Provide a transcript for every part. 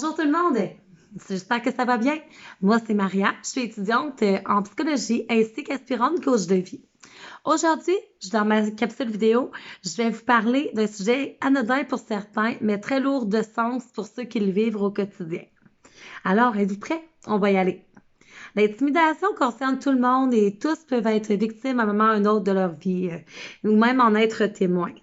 Bonjour tout le monde, j'espère que ça va bien. Moi, c'est Maria, je suis étudiante en psychologie ainsi qu'aspirante coach de vie. Aujourd'hui, dans ma capsule vidéo, je vais vous parler d'un sujet anodin pour certains, mais très lourd de sens pour ceux qui le vivent au quotidien. Alors, êtes-vous prêts? On va y aller. L'intimidation concerne tout le monde et tous peuvent être victimes à un moment ou à un autre de leur vie, ou même en être témoins.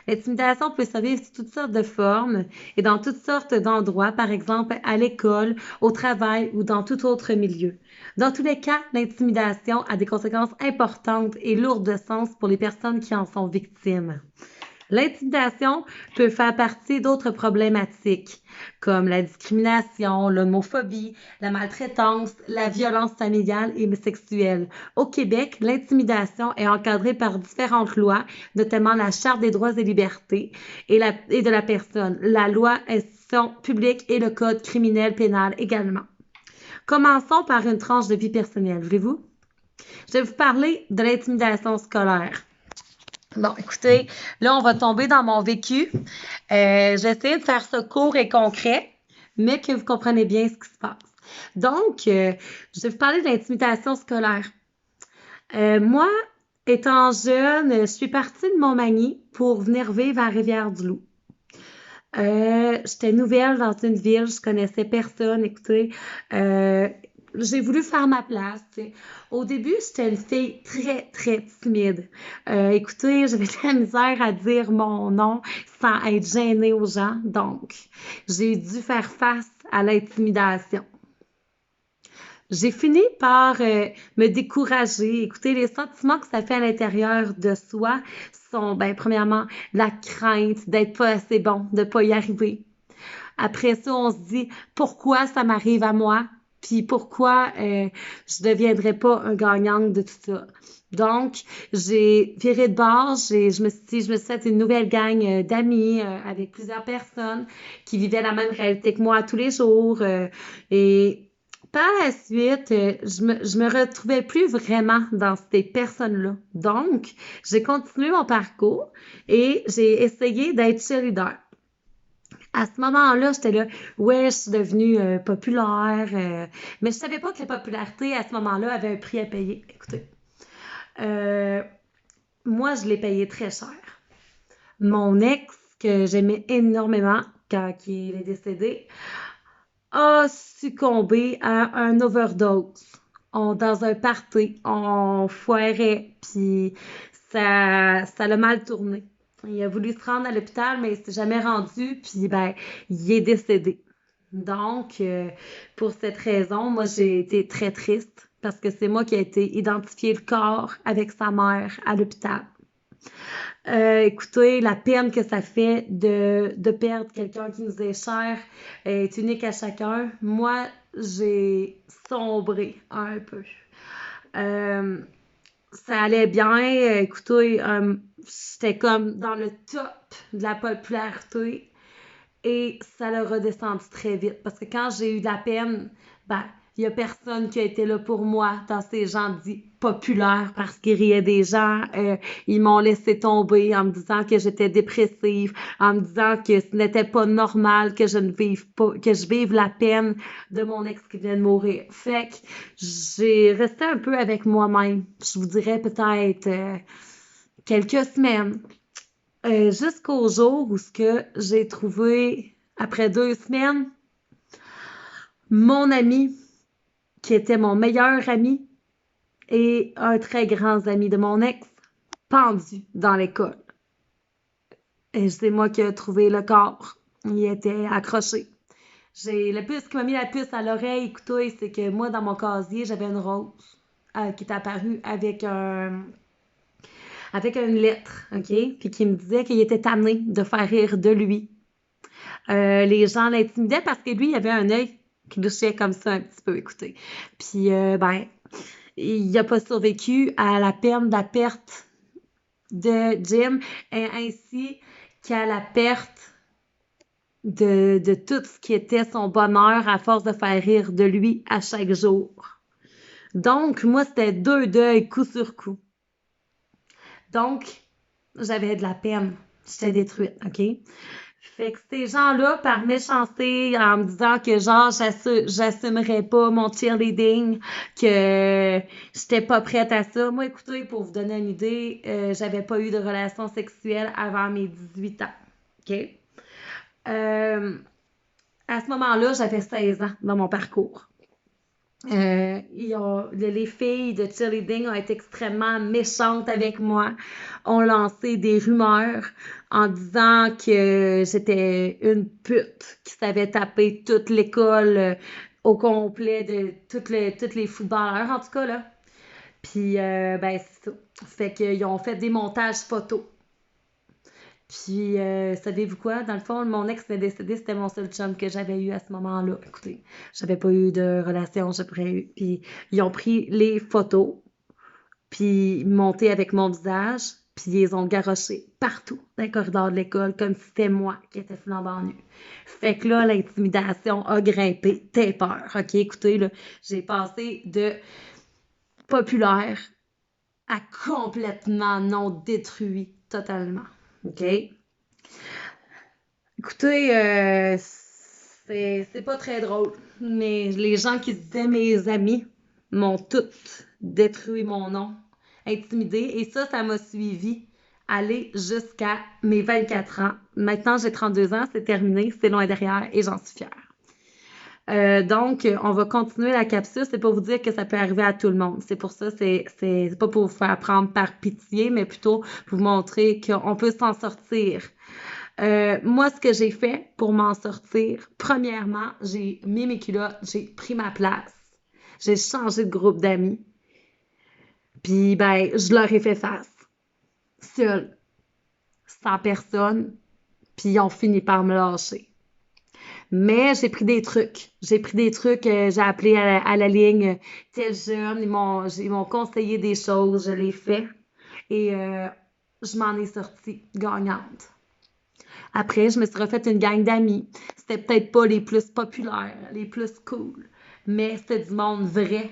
L'intimidation peut se vivre sous toutes sortes de formes et dans toutes sortes d'endroits, par exemple à l'école, au travail ou dans tout autre milieu. Dans tous les cas, l'intimidation a des conséquences importantes et lourdes de sens pour les personnes qui en sont victimes. L'intimidation peut faire partie d'autres problématiques, comme la discrimination, l'homophobie, la maltraitance, la violence familiale et sexuelle. Au Québec, l'intimidation est encadrée par différentes lois, notamment la Charte des droits et libertés et de la personne, la loi institution publique et le Code criminel pénal également. Commençons par une tranche de vie personnelle, voulez-vous? Je vais vous parler de l'intimidation scolaire. Bon, écoutez, là, on va tomber dans mon vécu. J'ai essayé de faire ça court et concret, mais que vous comprenez bien ce qui se passe. Donc, je vais vous parler de l'intimidation scolaire. Moi, étant jeune, je suis partie de Montmagny pour venir vivre à Rivière-du-Loup. J'étais nouvelle dans une ville, je connaissais personne, écoutez. J'ai voulu faire ma place. T'sais. Au début, j'étais une fille très, très timide. Écoutez, j'avais de la misère à dire mon nom sans être gênée aux gens. Donc, j'ai dû faire face à l'intimidation. J'ai fini par me décourager. Écoutez, les sentiments que ça fait à l'intérieur de soi sont, ben, premièrement, la crainte d'être pas assez bon, de pas y arriver. Après ça, on se dit pourquoi ça m'arrive à moi, puis pourquoi je deviendrais pas un gagnant de tout ça. Donc, j'ai viré de bord, je me suis fait une nouvelle gang d'amis avec plusieurs personnes qui vivaient la même réalité que moi tous les jours. Et par la suite, je me retrouvais plus vraiment dans ces personnes-là. Donc, j'ai continué mon parcours et j'ai essayé d'être cheerleader. À ce moment-là, j'étais là, ouais, je suis devenue populaire, mais je savais pas que la popularité, à ce moment-là, avait un prix à payer. Écoutez, euh, moi, je l'ai payé très cher. Mon ex, que j'aimais énormément quand il est décédé, a succombé à un overdose. Dans un party, on foirait, puis ça l'a mal tourné. Il a voulu se rendre à l'hôpital, mais il s'est jamais rendu, puis ben, il est décédé. Donc, pour cette raison, moi, j'ai été très triste parce que c'est moi qui ai été identifié le corps avec sa mère à l'hôpital. Écoutez, la peine que ça fait de perdre quelqu'un qui nous est cher est unique à chacun. Moi, j'ai sombré un peu. Euh, Ça allait bien. Écoutez, j'étais comme dans le top de la popularité et ça l'a redescendu très vite parce que quand j'ai eu de la peine, ben, il y a personne qui a été là pour moi dans ces gens dits populaires parce qu'ils riaient des gens. Ils m'ont laissé tomber en me disant que j'étais dépressive, en me disant que ce n'était pas normal que je ne vive pas, que je vive la peine de mon ex qui vient de mourir. Fait que j'ai resté un peu avec moi-même. Je vous dirais peut-être quelques semaines. Jusqu'au jour où ce que j'ai trouvé, après 2 semaines, mon ami, qui était mon meilleur ami et un très grand ami de mon ex, pendu dans l'école. Et c'est moi qui ai trouvé le corps. Il était accroché. Le puce qui m'a mis la puce à l'oreille, écoutez, c'est que moi, dans mon casier, j'avais une rose qui est apparue avec une lettre, OK? Puis qui me disait qu'il était tanné de faire rire de lui. Les gens l'intimidaient parce que lui, il avait un œil qui louchait comme ça un petit peu, écoutez. Puis, ben, il n'a pas survécu à la peine de la perte de Jim et ainsi qu'à la perte de tout ce qui était son bonheur à force de faire rire de lui à chaque jour. Donc, moi, c'était 2 deuils coup sur coup. Donc, j'avais de la peine. J'étais détruite, OK? Fait que ces gens-là, par méchanceté, en me disant que genre j'assumerais pas mon cheerleading, que j'étais pas prête à ça. Moi, écoutez, pour vous donner une idée, j'avais pas eu de relation sexuelle avant mes 18 ans. OK? Euh, à ce moment-là, j'avais 16 ans dans mon parcours. Les filles de cheerleading ont été extrêmement méchantes avec moi, ont lancé des rumeurs en disant que j'étais une pute qui savait taper toute l'école au complet de toutes les footballeurs, en tout cas, là. Puis, ben, c'est ça. Fait qu'ils ont fait des montages photos. Puis, savez-vous quoi? Dans le fond, mon ex est décédé, c'était mon seul chum que j'avais eu à ce moment-là. Écoutez, j'avais pas eu de relation, j'ai pas eu. Puis, ils ont pris les photos, puis monté avec mon visage, puis ils les ont garochées partout dans les corridors de l'école, comme si c'était moi qui étais flambant nue. Fait que là, l'intimidation a grimpé. T'as peur, OK? Écoutez, là, j'ai passé de populaire à complètement non détruit totalement. OK? Écoutez, c'est pas très drôle, mais les gens qui disaient mes amis m'ont toutes détruit mon nom, intimidé, et ça m'a suivi aller jusqu'à mes 24 ans. Maintenant, j'ai 32 ans, c'est terminé, c'est loin derrière et j'en suis fière. Donc, on va continuer la capsule. C'est pour vous dire que ça peut arriver à tout le monde. C'est pour ça, c'est pas pour vous faire prendre par pitié, mais plutôt pour vous montrer qu'on peut s'en sortir. Moi, ce que j'ai fait pour m'en sortir, premièrement, j'ai mis mes culottes, j'ai pris ma place, j'ai changé de groupe d'amis, puis ben, je leur ai fait face, seule, sans personne, puis ils ont fini par me lâcher. Mais j'ai pris des trucs. J'ai pris des trucs, j'ai appelé à la ligne tel jeune, ils m'ont conseillé des choses, je l'ai fait et je m'en ai sortie gagnante. Après, je me suis refait une gang d'amis. C'était peut-être pas les plus populaires, les plus cool, mais c'était du monde vrai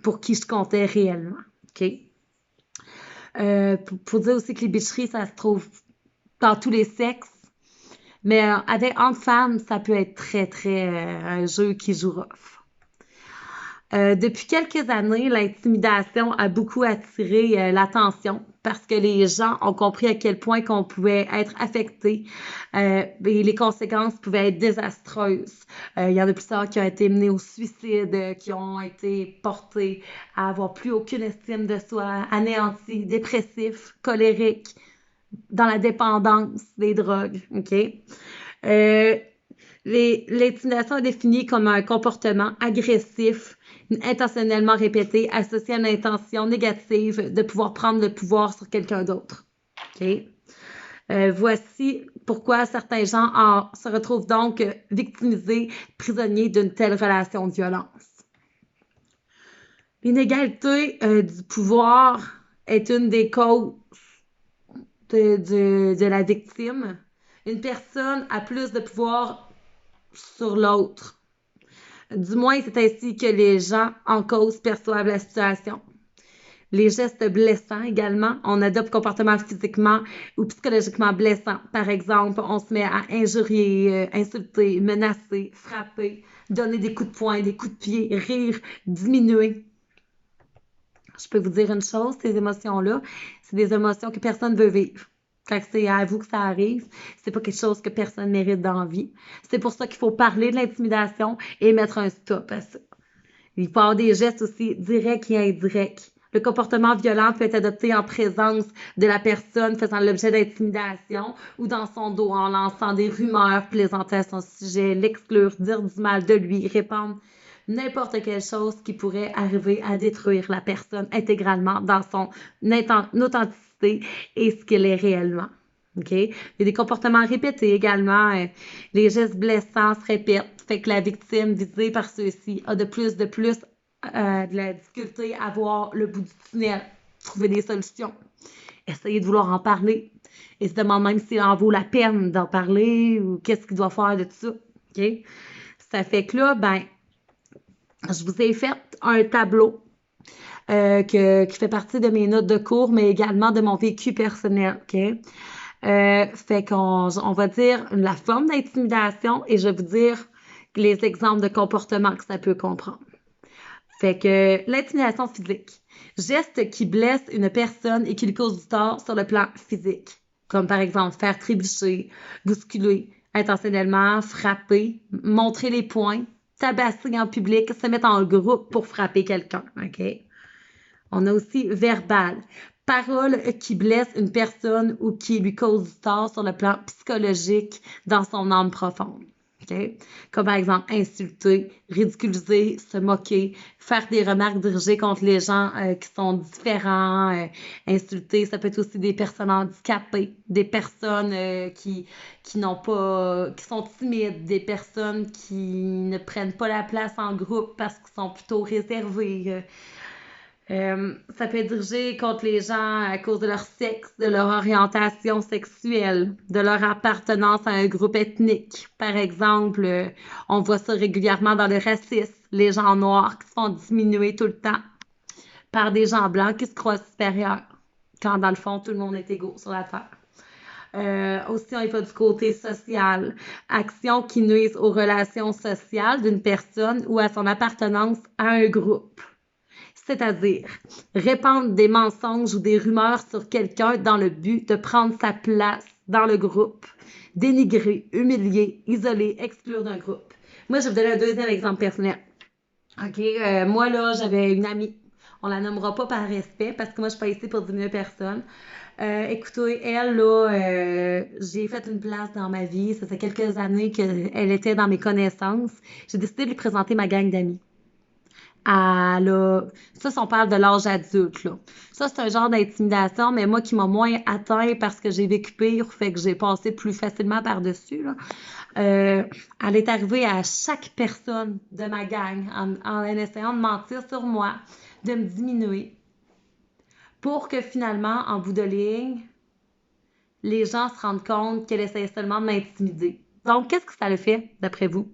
pour qui je comptais réellement. OK? Pour dire aussi que les bitcheries, ça se trouve dans tous les sexes, mais avec entre femmes, ça peut être très, très un jeu qui joue rough. Depuis quelques années, l'intimidation a beaucoup attiré l'attention parce que les gens ont compris à quel point qu'on pouvait être affecté et les conséquences pouvaient être désastreuses. Il y en a plusieurs qui ont été menés au suicide, qui ont été portés à avoir plus aucune estime de soi, anéantis, dépressifs, colériques, dans la dépendance des drogues. OK? Euh, L'intimidation est définie comme un comportement agressif, intentionnellement répété, associé à une intention négative de pouvoir prendre le pouvoir sur quelqu'un d'autre. Okay? Voici pourquoi certains gens se retrouvent donc victimisés, prisonniers d'une telle relation de violence. L'inégalité du pouvoir est une des causes de la victime. Une personne a plus de pouvoir sur l'autre. Du moins, c'est ainsi que les gens en cause perçoivent la situation. Les gestes blessants également, on adopte comportements physiquement ou psychologiquement blessants. Par exemple, on se met à injurier, insulter, menacer, frapper, donner des coups de poing, des coups de pied, rire, diminuer. Je peux vous dire une chose, ces émotions-là, c'est des émotions que personne ne veut vivre. Quand c'est à vous que ça arrive, c'est pas quelque chose que personne mérite dans la vie. C'est pour ça qu'il faut parler de l'intimidation et mettre un stop à ça. Il peut y avoir des gestes aussi directs et indirects. Le comportement violent peut être adopté en présence de la personne faisant l'objet d'intimidation ou dans son dos en lançant des rumeurs, plaisanter à son sujet, l'exclure, dire du mal de lui, répandre n'importe quelle chose qui pourrait arriver à détruire la personne intégralement dans son authenticité et ce qu'elle est réellement. Okay? Il y a des comportements répétés également. Les gestes blessants se répètent, fait que la victime visée par ceux-ci a de plus de la difficulté à voir le bout du tunnel, trouver des solutions, essayer de vouloir en parler et se demande même s'il en vaut la peine d'en parler ou qu'est-ce qu'il doit faire de tout ça. Okay? Ça fait que là, ben, je vous ai fait un tableau qui fait partie de mes notes de cours, mais également de mon vécu personnel. Okay? Fait qu'on va dire la forme d'intimidation et je vais vous dire les exemples de comportements que ça peut comprendre. Fait que l'intimidation physique. Geste qui blesse une personne et qui lui cause du tort sur le plan physique. Comme par exemple faire trébucher, bousculer intentionnellement, frapper, montrer les poings, tabasser en public, se mettre en groupe pour frapper quelqu'un. OK? On a aussi verbal. Parole qui blesse une personne ou qui lui cause du tort sur le plan psychologique dans son âme profonde. Okay? Comme par exemple insulter, ridiculiser, se moquer, faire des remarques dirigées contre les gens qui sont différents, insulter, ça peut être aussi des personnes handicapées, des personnes qui n'ont pas, qui sont timides, des personnes qui ne prennent pas la place en groupe parce qu'ils sont plutôt réservés. Ça peut être dirigé contre les gens à cause de leur sexe, de leur orientation sexuelle, de leur appartenance à un groupe ethnique. Par exemple, on voit ça régulièrement dans le racisme, les gens noirs qui se font diminuer tout le temps par des gens blancs qui se croient supérieurs, quand dans le fond, tout le monde est égaux sur la terre. Aussi, on y va du côté social. Actions qui nuisent aux relations sociales d'une personne ou à son appartenance à un groupe. C'est-à-dire répandre des mensonges ou des rumeurs sur quelqu'un dans le but de prendre sa place dans le groupe, dénigrer, humilier, isoler, exclure d'un groupe. Moi, je vais vous donner un deuxième exemple personnel. OK, moi, là, j'avais une amie. On la nommera pas par respect parce que moi, je suis pas ici pour diminuer personne. Écoutez, elle, là, j'ai fait une place dans ma vie. Ça fait quelques années qu'elle était dans mes connaissances. J'ai décidé de lui présenter ma gang d'amis. Ça, si on parle de l'âge adulte, là. Ça, c'est un genre d'intimidation, mais moi qui m'a moins atteint parce que j'ai vécu pire, fait que j'ai passé plus facilement par-dessus, là. Elle est arrivée à chaque personne de ma gang en essayant de mentir sur moi, de me diminuer, pour que finalement, en bout de ligne, les gens se rendent compte qu'elle essaie seulement de m'intimider. Donc, qu'est-ce que ça le fait, d'après vous?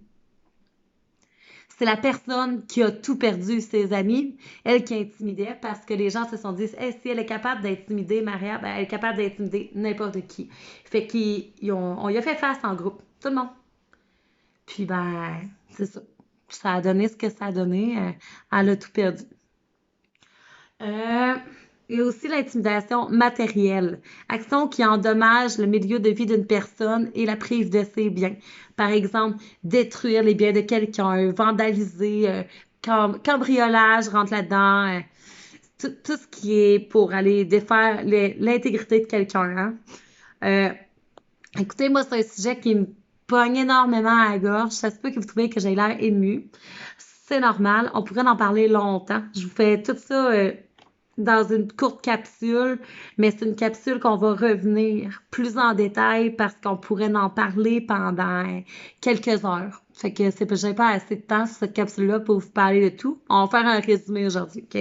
C'est la personne qui a tout perdu, ses amis, elle qui intimidait parce que les gens se sont dit hey, si elle est capable d'intimider Maria, ben, elle est capable d'intimider n'importe qui. Fait on y a fait face en groupe, tout le monde. Puis ben, c'est ça. Ça a donné ce que ça a donné. Elle a tout perdu. Et aussi l'intimidation matérielle. Action qui endommage le milieu de vie d'une personne et la prise de ses biens. Par exemple, détruire les biens de quelqu'un, vandaliser, cambriolage rentre là-dedans. Tout ce qui est pour aller défaire l'intégrité de quelqu'un. Hein? Euh, Écoutez, moi, c'est un sujet qui me pogne énormément à la gorge. Ça se peut que vous trouviez que j'ai l'air émue. C'est normal. On pourrait en parler longtemps. Je vous fais tout ça dans une courte capsule, mais c'est une capsule qu'on va revenir plus en détail parce qu'on pourrait en parler pendant quelques heures. Fait que j'ai pas assez de temps sur cette capsule-là pour vous parler de tout. On va faire un résumé aujourd'hui, OK?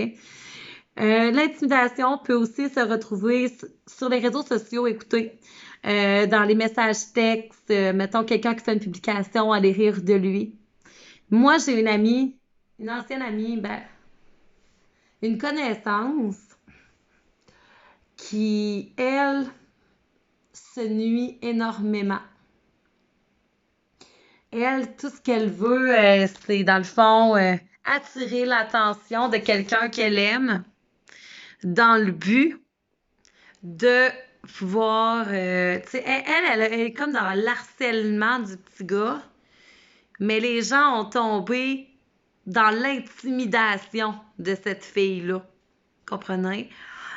L'intimidation peut aussi se retrouver sur les réseaux sociaux, écoutez, dans les messages textes, mettons quelqu'un qui fait une publication, aller rire de lui. Moi, j'ai une amie, une ancienne amie, ben, une connaissance qui, elle, se nuit énormément. Elle, tout ce qu'elle veut, c'est dans le fond attirer l'attention de quelqu'un qu'elle aime dans le but de pouvoir... tu sais, elle est comme dans l'harcèlement du petit gars, mais les gens ont tombé dans l'intimidation de cette fille-là. Comprenez?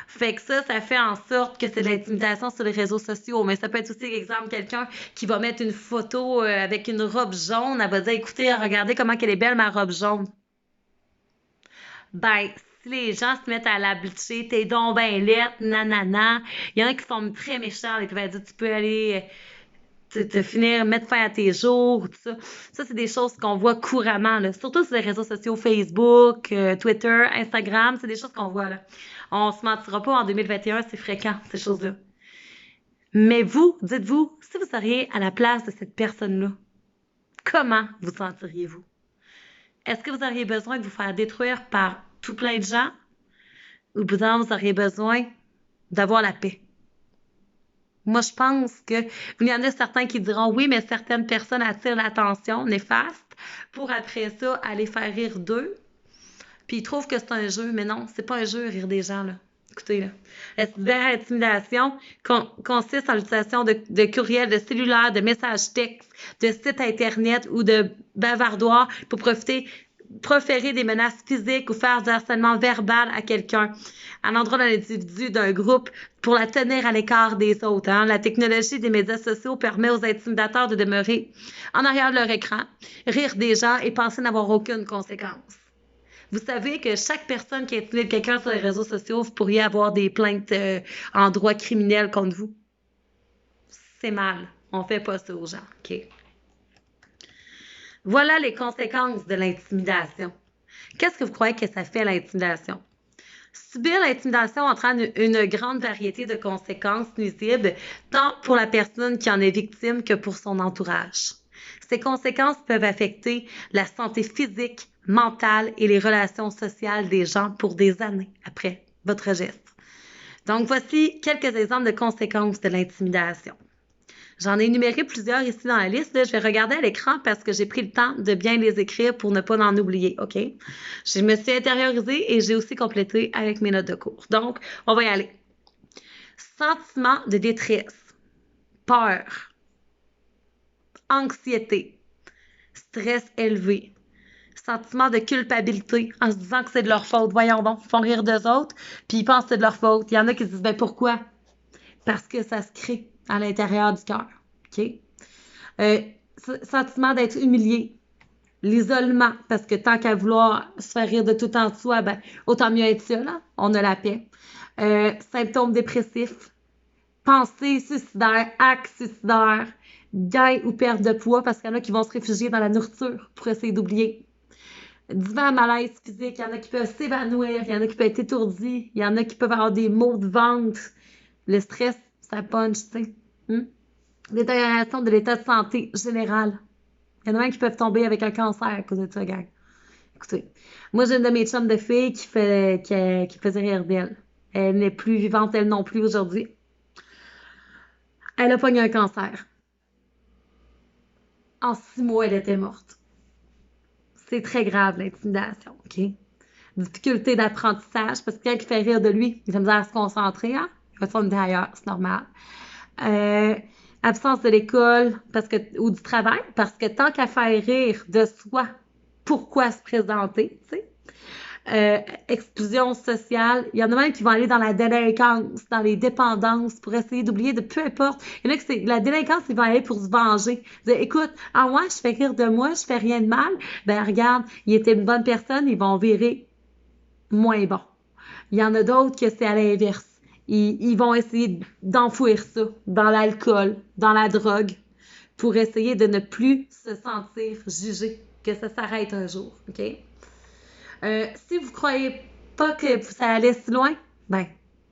Fait que ça fait en sorte que c'est de l'intimidation sur les réseaux sociaux. Mais ça peut être aussi, exemple, quelqu'un qui va mettre une photo avec une robe jaune. Elle va dire, écoutez, regardez comment elle est belle, ma robe jaune. Ben, si les gens se mettent à la bleacher, t'es donc ben laide, nanana. Il y en a qui sont très méchants, et qui vont dire, tu peux aller te finir, mettre fin à tes jours, tout ça. Ça, c'est des choses qu'on voit couramment, là. Surtout sur les réseaux sociaux, Facebook, Twitter, Instagram, c'est des choses qu'on voit, là. On se mentira pas, en 2021, c'est fréquent, ces choses-là. Mais vous, dites-vous, si vous seriez à la place de cette personne-là, comment vous sentiriez-vous? Est-ce que vous auriez besoin de vous faire détruire par tout plein de gens? Ou peut-être vous auriez besoin d'avoir la paix? Moi, je pense que il y en a certains qui diront oui, mais certaines personnes attirent l'attention néfaste pour après ça aller faire rire d'eux. Puis ils trouvent que c'est un jeu, mais non, c'est pas un jeu, rire des gens, là. Écoutez, là. La cyberintimidation consiste en l'utilisation de courriels, de cellulaires, de messages textes, de sites Internet ou de bavardoirs pour proférer des menaces physiques ou faire du harcèlement verbal à quelqu'un, à l'endroit d'un individu, d'un groupe, pour la tenir à l'écart des autres. Hein. La technologie des médias sociaux permet aux intimidateurs de demeurer en arrière de leur écran, rire des gens et penser n'avoir aucune conséquence. Vous savez que chaque personne qui intimide quelqu'un sur les réseaux sociaux, vous pourriez avoir des plaintes en droit criminel contre vous. C'est mal. On fait pas ça aux gens. OK? Voilà les conséquences de l'intimidation. Qu'est-ce que vous croyez que ça fait, l'intimidation? Subir l'intimidation entraîne une grande variété de conséquences nuisibles, tant pour la personne qui en est victime que pour son entourage. Ces conséquences peuvent affecter la santé physique, mentale et les relations sociales des gens pour des années après votre geste. Donc, voici quelques exemples de conséquences de l'intimidation. J'en ai énuméré plusieurs ici dans la liste. Là, je vais regarder à l'écran parce que j'ai pris le temps de bien les écrire pour ne pas en oublier, OK? Je me suis intériorisée et j'ai aussi complété avec mes notes de cours. Donc, on va y aller. Sentiment de détresse, peur, anxiété, stress élevé, sentiment de culpabilité en se disant que c'est de leur faute. Voyons donc, ils font rire d'eux autres, puis ils pensent que c'est de leur faute. Il y en a qui se disent, ben pourquoi? Parce que ça se crée à l'intérieur du cœur. OK? Sentiment d'être humilié. L'isolement, parce que tant qu'à vouloir se faire rire de tout en soi, ben, autant mieux être seul, hein? On a la paix. Symptômes dépressifs. Pensées suicidaires, actes suicidaires, gain ou perte de poids, parce qu'il y en a qui vont se réfugier dans la nourriture pour essayer d'oublier. Divers malaise physique, il y en a qui peuvent s'évanouir, il y en a qui peuvent être étourdis, il y en a qui peuvent avoir des maux de ventre. Le stress, ça punch, tu sais. Détérioration de l'état de santé général. Il y en a même qui peuvent tomber avec un cancer à cause de ça, gang. Écoutez, moi, j'ai une de mes chums de filles qui faisait rire d'elle. Elle n'est plus vivante, elle non plus, aujourd'hui. Elle a pogné un cancer. En 6 mois, elle était morte. C'est très grave, l'intimidation, OK? Difficulté d'apprentissage, parce que quelqu'un qui fait rire de lui, il a misère à se concentrer, hein? Il va se tourner ailleurs, c'est normal. Absence de l'école ou du travail, parce que tant qu'à faire rire de soi, pourquoi se présenter, tu sais? Exclusion sociale. Il y en a même qui vont aller dans la délinquance, dans les dépendances pour essayer d'oublier de peu importe. Il y en a que c'est la délinquance, ils vont aller pour se venger. Dire, écoute, moi, je fais rire de moi, je fais rien de mal. Ben, regarde, il était une bonne personne, ils vont virer moins bon. Il y en a d'autres que c'est à l'inverse. Ils vont essayer d'enfouir ça dans l'alcool, dans la drogue, pour essayer de ne plus se sentir jugé, que ça s'arrête un jour, OK? Si vous croyez pas que ça allait si loin, ben,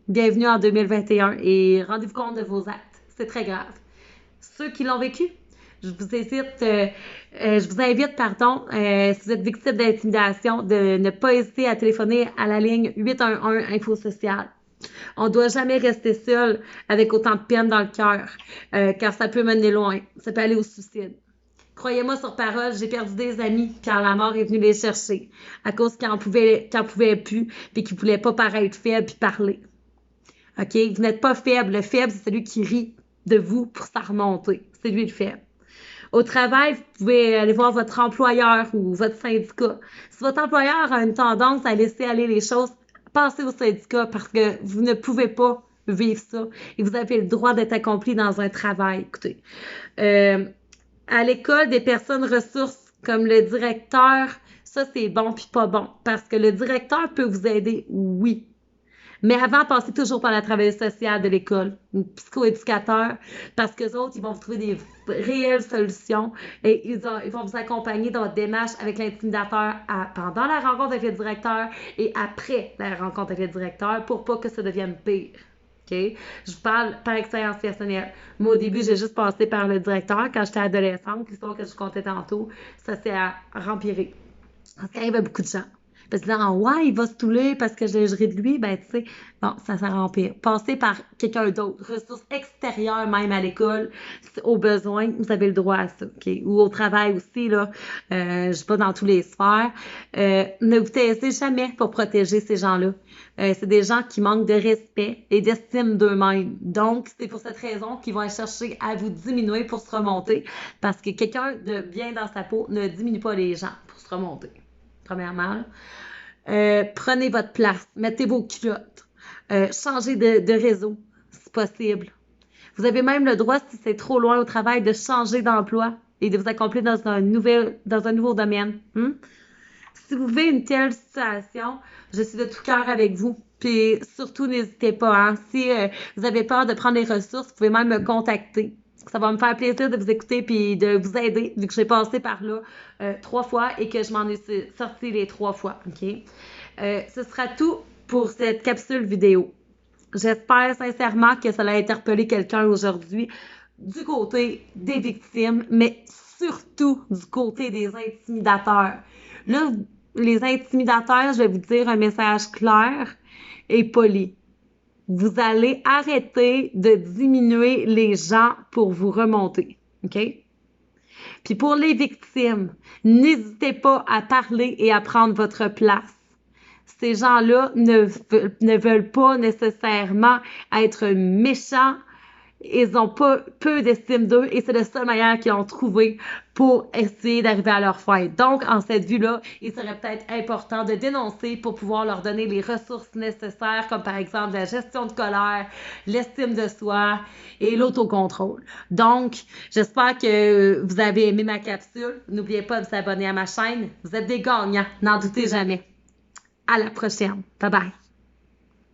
bienvenue en 2021 et rendez-vous compte de vos actes. C'est très grave. Ceux qui l'ont vécu, je vous invite, pardon, si vous êtes victime d'intimidation, de ne pas hésiter à téléphoner à la ligne 811 Info Sociale. On ne doit jamais rester seul avec autant de peine dans le cœur, car ça peut mener loin. Ça peut aller au suicide. Croyez-moi sur parole, j'ai perdu des amis quand la mort est venue les chercher, à cause qu'ils n'en pouvaient plus, puis qu'ils ne voulaient pas paraître faibles puis parler. OK? Vous n'êtes pas faible. Le faible, c'est celui qui rit de vous pour s'en remonter. C'est lui le faible. Au travail, vous pouvez aller voir votre employeur ou votre syndicat. Si votre employeur a une tendance à laisser aller les choses, passez au syndicat parce que vous ne pouvez pas vivre ça et vous avez le droit d'être accompli dans un travail. Écoutez, à l'école, des personnes ressources comme le directeur, ça c'est bon puis pas bon parce que le directeur peut vous aider, oui. Mais avant, passez toujours par la travailleuse sociale de l'école, un psychoéducateur, parce qu'eux autres, ils vont vous trouver des réelles solutions et ils vont vous accompagner dans votre démarche avec l'intimidateur pendant la rencontre avec le directeur et après la rencontre avec le directeur pour pas que ça devienne pire. OK? Je vous parle par expérience personnelle. Moi, au début, j'ai juste passé par le directeur quand j'étais adolescente. L'histoire que je comptais tantôt, ça s'est rempiré. Ça arrive à beaucoup de gens. Parce que disant, ouais, il va se touler parce que je ris de lui, ben, tu sais, bon, ça rend pire. Passez par quelqu'un d'autre, ressources extérieures, même à l'école, au besoin, vous avez le droit à ça, OK? Ou au travail aussi, là, je sais pas dans tous les sphères. Ne vous taisez jamais pour protéger ces gens-là. C'est des gens qui manquent de respect et d'estime d'eux-mêmes. Donc, c'est pour cette raison qu'ils vont aller chercher à vous diminuer pour se remonter, parce que quelqu'un de bien dans sa peau ne diminue pas les gens pour se remonter. Premièrement, là. Prenez votre place, mettez vos culottes, changez de réseau si possible. Vous avez même le droit, si c'est trop loin au travail, de changer d'emploi et de vous accomplir dans un nouveau domaine. Si vous vivez une telle situation, je suis de tout cœur avec vous. Puis surtout, n'hésitez pas. Hein. Si vous avez peur de prendre les ressources, vous pouvez même me contacter. Ça va me faire plaisir de vous écouter puis de vous aider, vu que j'ai passé par là 3 fois et que je m'en ai sorti les 3 fois. OK? Ce sera tout pour cette capsule vidéo. J'espère sincèrement que ça a interpellé quelqu'un aujourd'hui du côté des victimes, mais surtout du côté des intimidateurs. Là, les intimidateurs, je vais vous dire un message clair et poli. Vous allez arrêter de diminuer les gens pour vous remonter. OK? Puis pour les victimes, n'hésitez pas à parler et à prendre votre place. Ces gens-là ne veulent pas nécessairement être méchants. Ils ont pas peu d'estime d'eux et c'est le seul moyen qu'ils ont trouvé pour essayer d'arriver à leur fin. Donc, en cette vue-là, il serait peut-être important de dénoncer pour pouvoir leur donner les ressources nécessaires, comme par exemple la gestion de colère, l'estime de soi et l'autocontrôle. Donc, j'espère que vous avez aimé ma capsule. N'oubliez pas de vous abonner à ma chaîne. Vous êtes des gagnants, n'en doutez jamais. À la prochaine. Bye bye.